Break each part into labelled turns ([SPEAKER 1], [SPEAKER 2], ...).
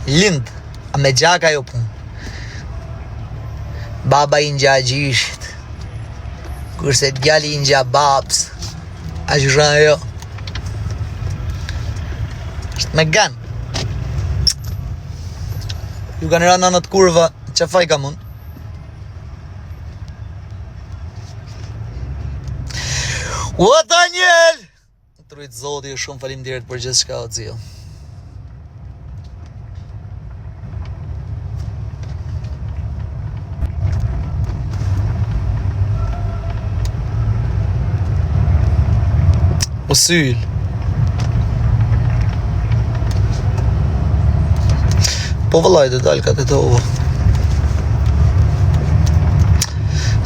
[SPEAKER 1] lind, a me gjaka jo pun. Baba i nja gjishit, kurse t'gjalli i nja babs, a gjishran jo. Është me gan. Ju kanë rënë në të kurva, që faj ka mund. O Daniel! Trujt zoti, shumë faleminderit për gjithë shka o t'zio. O syl. Po vëllaj dhe dalë ka të tova.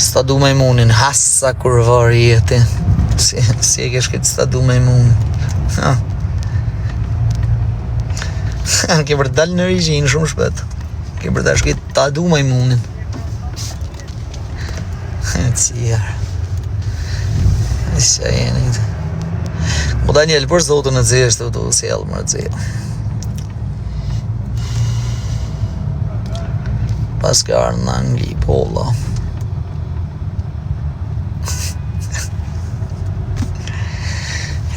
[SPEAKER 1] Sta du me imunin, hasa kur varë jeti. Si e kesh këtë sta du me imunin. Ke për dalë në rizhin shumë shpet. Ke për dalë shkit ta du me imunin. Cijarë. Isha jeni këtë. Po Daniel, për zotën e dzirë, shtë të si elë më dzirë. Pas ka arë në Angli, pola.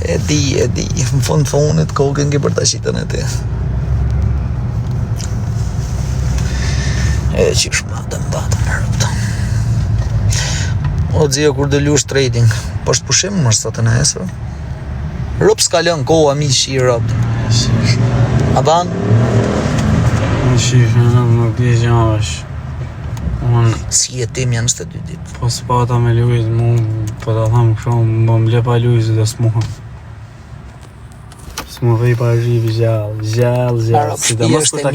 [SPEAKER 1] E di, në fundit kokën ke për të shitën e ti. E që shma të mbatën e rëpta. O dzio, kur dhe lush trading, po shtë pushim më shtë të në esër? Rëp s'ka lën koha, mi shi rëp. A ban?
[SPEAKER 2] Mi shi, më pjesë javësh.
[SPEAKER 1] Si jetim janë së të 2 ditë.
[SPEAKER 2] Po s'pata me lujt, mu, po të thamë kësho, më mle pa lujt dhe s'muha. S'mu vej pa zhivi gjallë. Si të mos për ta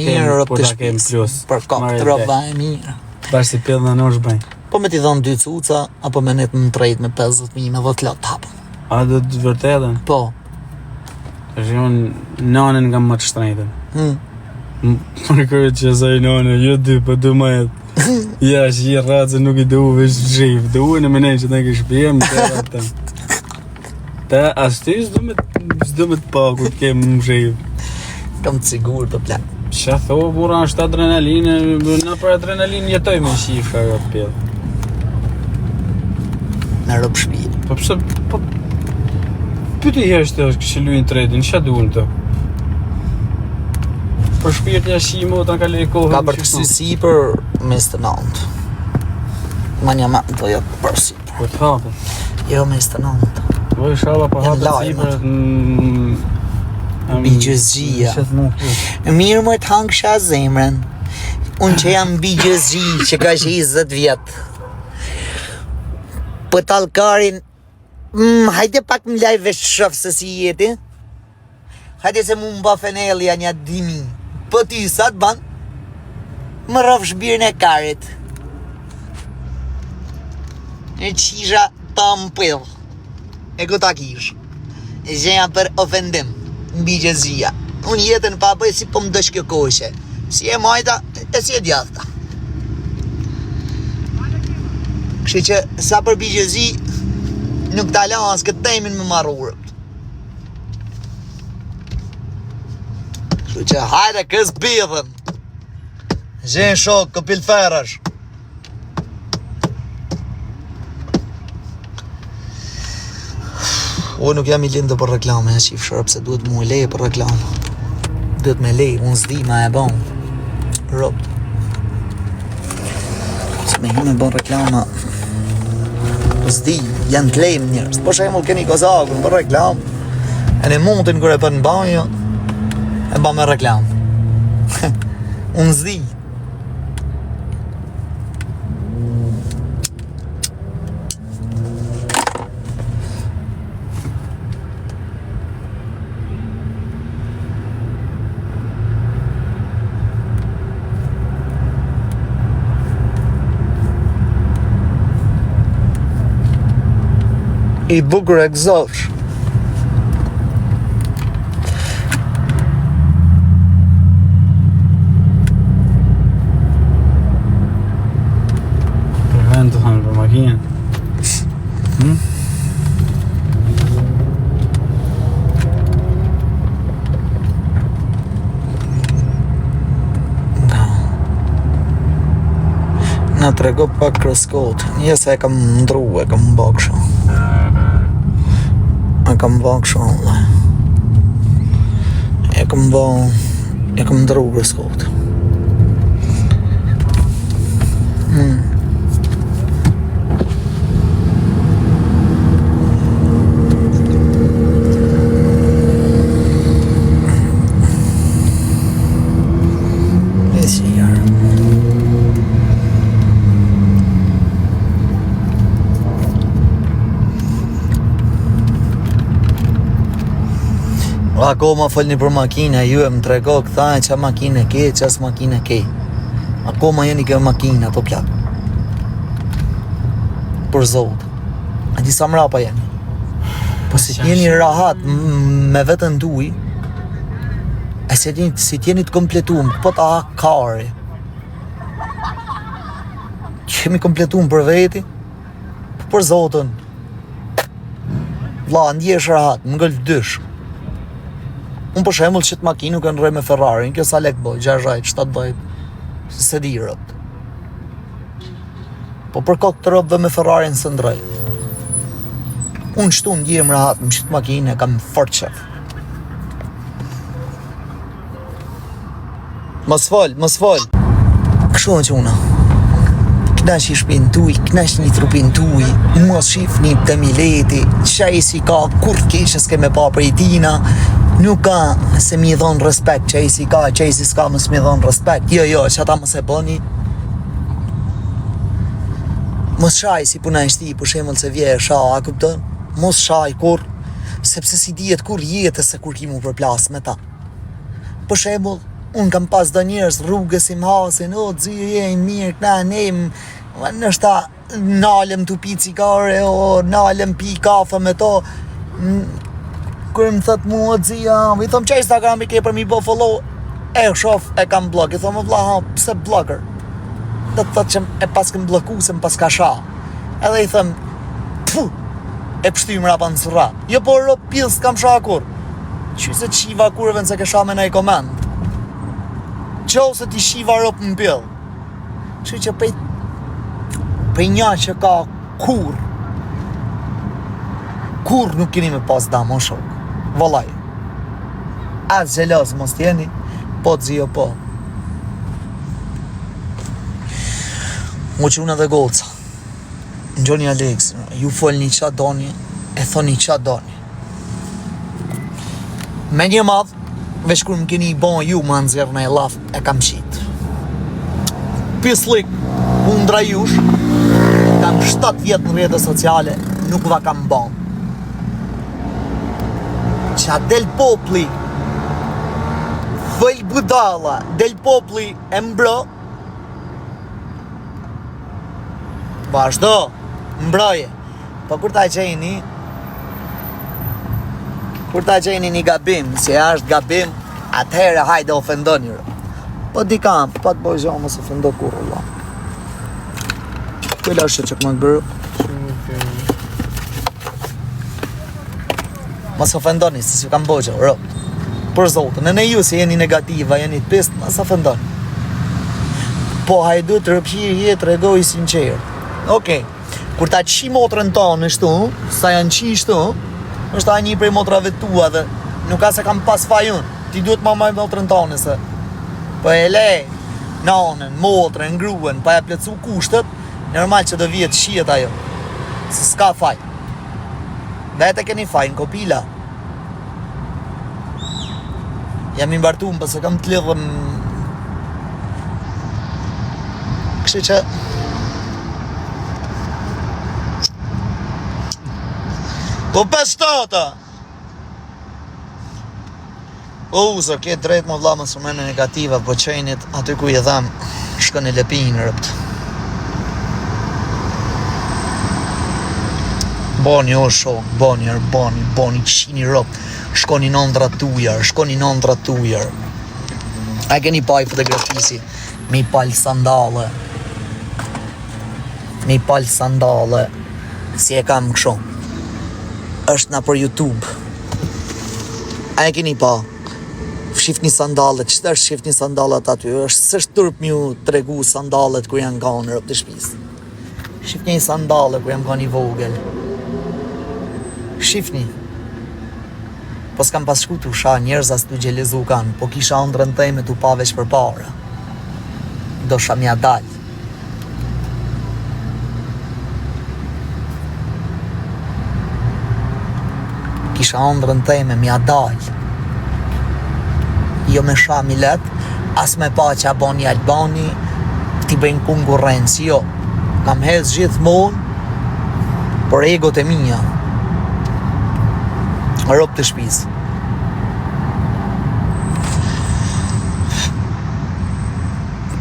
[SPEAKER 2] kem plus.
[SPEAKER 1] Për kokë të rëpa e mirë.
[SPEAKER 2] Bash si pjellë në nosh bëjnë.
[SPEAKER 1] Po me t'i dhënë 2 cuca, apo me net në trejt me 50.000 me 10 lot hapën.
[SPEAKER 2] A do të vërtetën?
[SPEAKER 1] Po.
[SPEAKER 2] Është unë nanën nga më të shtrejtën. Për kërë që zaj nanë, jo 2, po 12. Ja, që i racë nuk i du vesh zhif. Du në menej që të në kështë pëjem të ratëm. Ta, as ty s'du me të pa kur t'kem më zhif.
[SPEAKER 1] Kam të sigur të plak.
[SPEAKER 2] Qa tho, bura është adrenalinë, na për adrenalinë jetoj me shifra rëpë pjellë.
[SPEAKER 1] Në rëpë shpijë.
[SPEAKER 2] Po pëse, po... Pyti herë që kështë lujnë trading, që duhen të? Për shpirt një shimo, të në ka lejë kohën...
[SPEAKER 1] Ka për kësi si për mes të 9. Ma një ma të jo për si për.
[SPEAKER 2] Po të hapë?
[SPEAKER 1] Jo mes të 9.
[SPEAKER 2] Po i shala për hapë të si për...
[SPEAKER 1] Bigjëzgjia. Mirë më të hangë shë zemrën. Unë që jam bigjëzgji që ka që 20 vjetë. Për talkarin... hajde pak më laj vesh shëfë se si jeti. Hajde se mu mba fenelja një 10.000. Po ty sa të ban? Më rëf shbirën e karit. E qisha të më pëllë. E këta kish. E gjenja për ofendim. Mbi gjëzia. Unë jetën pa bëj si po më dësh kjo koshe. Si e majta, e si e djathta. Kështë që sa për bi gjëzi, nuk t'ala as këtë temin më marrurët. Kështu që hajde kësë bidhen. Gjenë shok, këpil ferash. O nuk jam i lindë për reklame, e qif shërë, pëse duhet mu e leje për reklame. Duhet me leje, unë zdi ma e bon. Ropt. Se me ju me bon reklama, zdi, janë të lejmë njërës. Po shemull keni kozakun për reklamë. E në mundin kër e për në banjo, e ba me reklamë. Unë zdi. I bukur e gëzosh.
[SPEAKER 2] Për vend të thanë për makinën.
[SPEAKER 1] Na trego pak kreskot. Një se e kam ndru, e kam bë kështu. E kam bë kështu, dhe. E kam ndru kreskot. Akoma folni për makina, ju e më trego këtha që makine ke, që as makine ke. Akoma jeni ke makina, to plak. Për zot. A di sa mrapa jeni. Po si jeni rahat me vetën tuj, e si t'jeni të kompletuar, po ta kari. Kemi kompletuar për veti, për zotën. Vlla, ndjesh rahat, më ngëll dysh. Unë për shemull që të makinu kënë rej me Ferrari, kjo sa lek boj, 60, 70, se di rëpt. Po për kokë të rëpëve me Ferrari në së ndrej. Unë qëtu ndjem rahat, më që të makine, kam fort qef. Mos fol. Kështu në quna. Knash i shpin tuj, knash një trupin tuj, mos shif një të mileti, qaj si ka kur keshës ke me pa për i tina, nuk ka se mi dhonë respekt, qaj si ka, qaj si s'ka mës mi dhonë respekt, jo, që ata mës e bëni. Mos shaj si puna e shti, për shemull se vje e sha, a kupton? Mos shaj kur, sepse si dijet kur jetës se kur kimu për plas me ta. Për shemull, unë kam pas do njerës rrugës i m'hasin, o, dzirë jemi mirë, këna nejmë, nështë ta nalëm të pi cigare, o, nalëm pi kafe me to, kërë më thët mu, o, dzia, i thëmë që Instagram i ke për mi bo follow, e shof, e kam blog, i thëmë, vla, ha, pse blogger? Dhe të thët që e pas këm bloku, se më pas ka sha, edhe i thëmë, pfu, e pështymë rapa në sëra, jo, po, ro, pil s'kam sha kur, që se qiva kurve nëse ke sha me nej komend, qo se ti shiva rëp në bil. Që që prej një që ka kur nuk keni me pas dam o shok. Vëllaj. As gjelos mos t'jeni, po t'zio po. Mu që unë dhe golca. Në gjoni Alex, ju folni qa doni, e thoni qa doni. Me një madh, veç kur më keni i bon ju më nëzirë në e laf, e kam qit. Pislik, unë ndra jush, kam 7 vjetë në rrjetë sociale, nuk va kam bon. Qa del popli, vëll budala, del popli e mbro, vazhdo, mbroje. Po kur ta qeni, kur ta qeni një gabim, si është gabim, atëherë hajde ofendoni rë. Po di kam, po të bojë zonë, mos ofendo kur, Allah. Këllë është që këmë të bërë? Mos ofendoni, se si kam bojë, rë. Për zotën, në ju se jeni negativa, jeni të pist, mos ofendoni. Po hajdu të rëpqirë jetë, regoj sinqerë. Okej, kur ta qi motrën tonë shtu, sa janë qi shtu, është ta një prej motrave tua dhe nuk ka se kam pas fajun. Ti duhet ma maj motrën tonë se po e le nanën, motrën, ngruën, pa e plecu kushtet, normal që do vjetë shiet ajo. Se s'ka faj. Vete keni faj në kopila. Jam i mbartu më pëse kam të lidhën. Kështë që po pestata! O, zë, ke drejt më vla më sumene negativa, po qenit aty ku i dham, shkën e lepinë rëpt. Boni o shok, boni, qini rëpt, shkoni non dratujar. A keni paj fotografisi, me i pal sandale, si e kam kësho. Është na për YouTube. A e keni pa? Shifni sandalet, qëta është shifni sandalet aty? S'është turp m'ju tregu sandalet kur janë nga në rëp të shpis. Shifni sandalet kur janë nga një vogël. Shifni. Po s'kam pas shku t'u sha njerëz as t'u gjelezu kanë, po kisha ëndrën teme t'u pa veç për para. Do sha mja dal. Kisha ëndrën teme mja dal. Jo me sha milet, as me pa që a boni Albani, t'i bëjnë konkurrencë, jo. Kam hez gjithmonë, por egot e mija. Rop të shpis.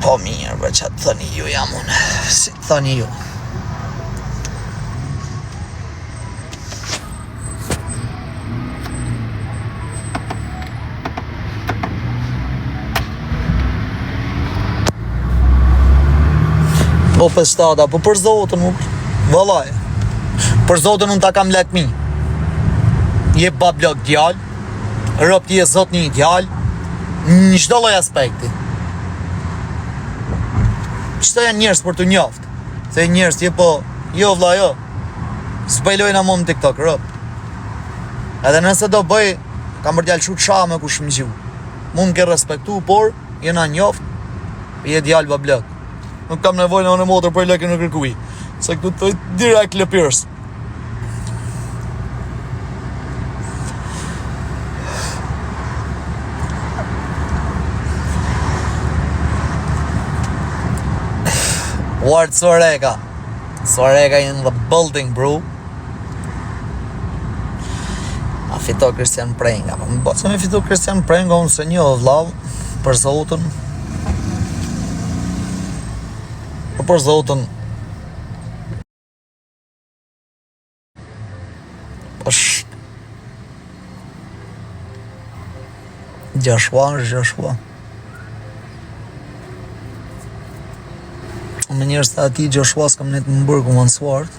[SPEAKER 1] Po mirë, për që të thëni ju jam unë. Si të thëni ju. Po për stada, po për zotën unë. Vëllaj. Për zotën unë ta kam lekmi. Je bablok djallë, rëp t'je zot një djallë, në çdo lloj aspekti. Qëta janë njerës për të njoftë? Se njerës t'je po, jo vla jo, s'bëjlojnë amon në TikTok, rëp. Edhe nëse do bëj, kam për djallë shut shame kush më gju. Mund ke respektu, por, jena njoftë, je djallë bablok. Nuk kam nevojë në motër për lekën në kërkuj, se këtu të thojt direkt lëpirës. Ward Soreka. Soreka in the building, bro. A fito Christian Prenga. Më bëtë se me fito Christian Prenga, unë se një vllav, për zotën. Për zotën. është Gjashua. Me njerës të ati Joshua s'kam net më bërë ku më nësuart.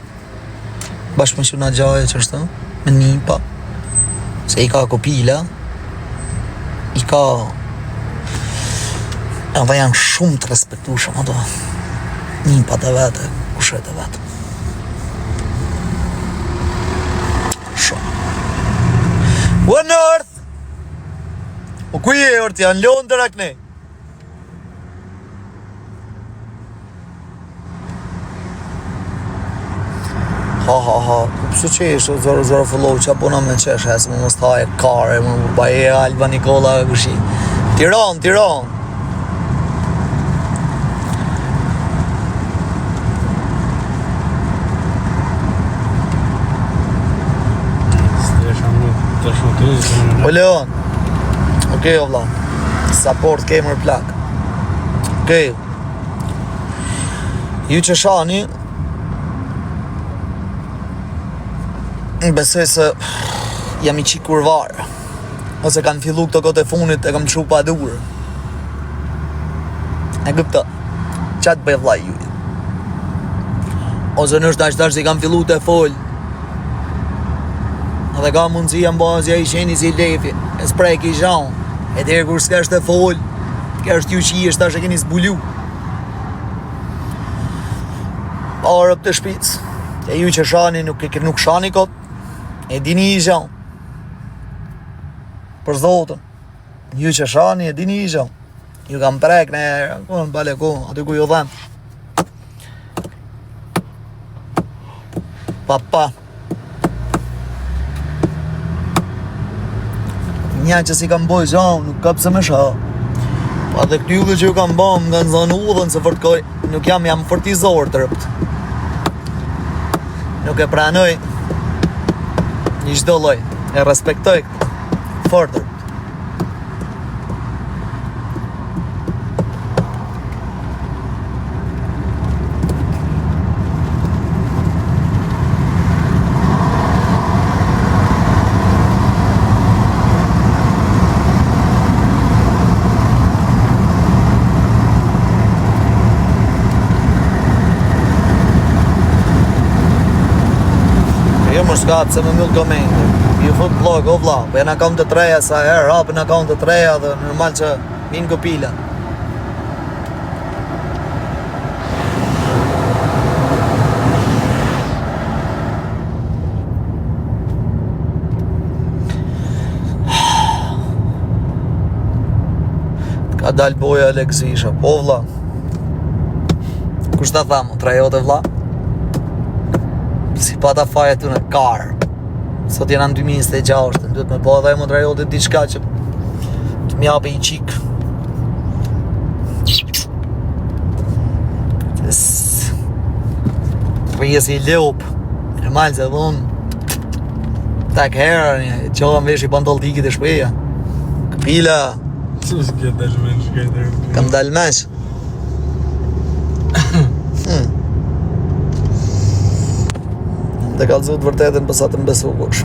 [SPEAKER 1] Bashkë me që nga gjaje që është, me Nipa. Se i ka kopila. I ka... Edhe janë shumë të respektushëm ato. Nipa të vete, kushet e vete. Shumë. One Earth! O ku je Earth, janë lonë të rakne? Ha, pëse që ishtë, zoro follow që apona me qeshe, se më mos taj e kare, më baje Alba Nikola e kushi. Tiran! O Leon, okej o vla, support gamer plak. Okej. Ju që shani, besoj se jam i qik kurvarë. Ose kanë fillu këto kote funit e kam qu pa dur. E gëpta, qatë bëj vllai ju. Ose nështë dash i kam fillu të fol. Edhe ka mundësi jam bazja i qeni si lefi. E s'prej ki zhaun. E dherë kur s'kesh të fol, kesh t'ju që i është tash e keni zbulu. Arëp të shpic. E ju që shani nuk shani kot. E dini i zhaun. Për zotën. Ju që shani e dini i zhaun. Ju kam prek në kohën bale kohën, aty ku ju dhem. Pa. Nja që si kam boj zhaun, nuk ka pse me sha. Pa dhe këty dhe që ju kam bom nga në zonë udhën se fërtkoj, nuk jam fërtizor të rëpt. Nuk e pranoj një çdo lloj, e respektoj këtë, fort. Jo më shkap se më mjull komente. Ti fut vlog, o vla, po jena kam të treja sa herë, hapën akaunt të treja dhe normal që minë kopila. Ka dal boja Aleksisha, po vla. Kush ta thamë, trajote vla? Si pa ta faje të në karë. Sot jena në 2026, duhet me po edhe më trajote diçka që të mjape i qikë. Rjes i lop, normal se dhun tak herë, qohëm vesh i pantoltikit e shpeja. Këpila,
[SPEAKER 2] S'ke dalmen shkajtër.
[SPEAKER 1] kam dal mesh. Dhe kalëzut vërtetën pësa të mbesu kush.